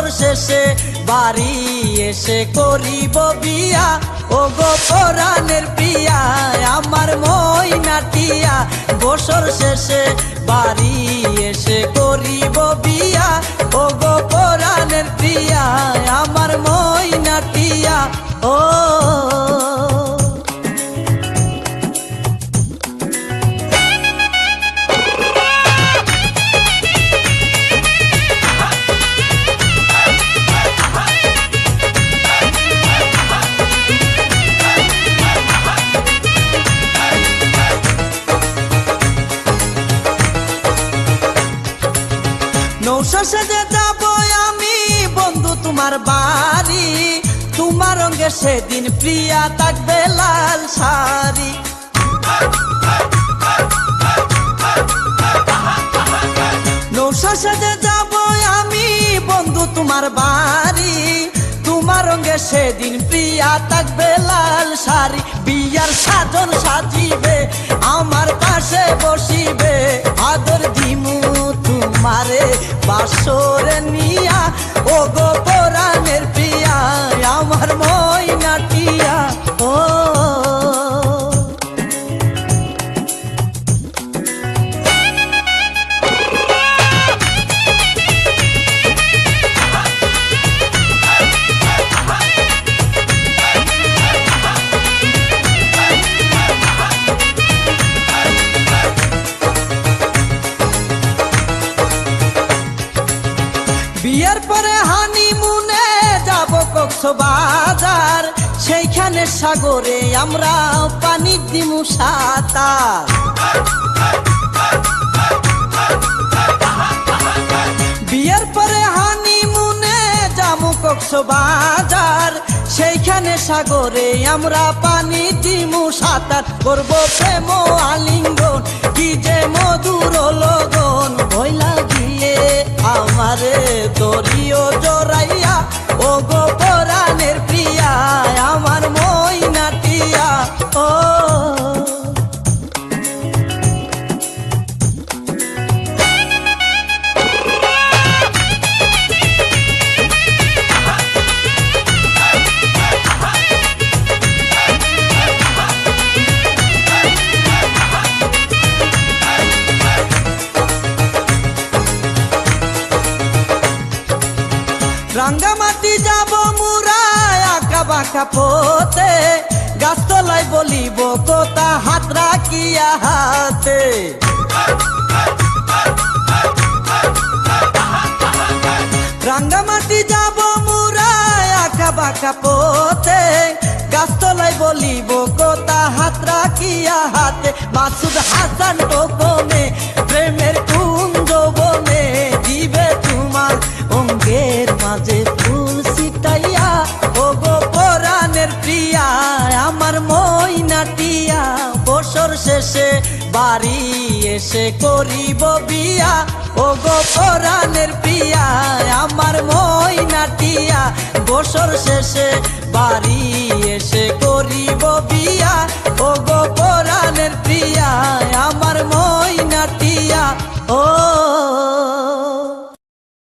বছর শেষে বাড়ি এসে করিব বিয়া, ও গো পরাণের প্রিয়া আমার ময়নাটিয়া। বছর শেষে বাড়ি এসে করিব বিয়া, ও গো পরাণের প্রিয়া আমার ময়নাটিয়া। ও নৌশা সেজে যাব আমি বন্ধু তোমার বাড়ি, তোমার রঙে সেদিন প্রিয়া থাকবে লাল শাড়ি। নৌশা সেজে যাব আমি বন্ধু তোমার বাড়ি, তোমার রঙে সেদিন প্রিয়া থাকবে লাল শাড়ি। বিয়ার সাজন সাজিবে আমার পাশে বসিবে, আদর দিমু তোমারে বাসরে নিয়া, ও গো পরাণের প্রিয়া আমার ময়নাটিয়া। ও বিয়ের পরে হানিমুনে যাব কক্সবাজার, সেইখানে সাগরে আমরা পানি দিমু সাঁতার। বিয়ের পরে হানিমুনে যাব কক্সবাজার, সেইখানে সাগরে আমরা পানি দিমু সাঁতার। করবো প্রেম আলিঙ্গন কি যে মধুর লগন, ভইলা গিয়ে আমারে দরিও জড়াইয়া, ও গো পরাণের প্রিয়া আমার ময়নাটিয়া। ও রাঙ্গামাটি যাব মুরা আঁকা বাঁকা পথে, গাছতলায় বলিব কথা হাত রাখিয়া হাতে। রাঙ্গামাটি যাব মুরা আঁকা বাঁকা পথে, গাছতলায় বলিব কথা হাত রাখিয়া হাতে। মাসুদ হাসান টোকনে প্রেমের কুঞ্জ বনে, দিবে তোমার অঙ্গের মাঝে ফুল ছিটাইয়া, ও গো পরাণের প্রিয়া আমার ময়নাটিয়া। বছর শেষে বাড়ি এসে করিব বিয়া, ও গো পরাণের প্রিয়া আমার ময়নাটিয়া। বছর শেষে বাড়ি এসে করিব বিয়া, ও গো পরাণের প্রিয়া আমার ময়নাটিয়া। ও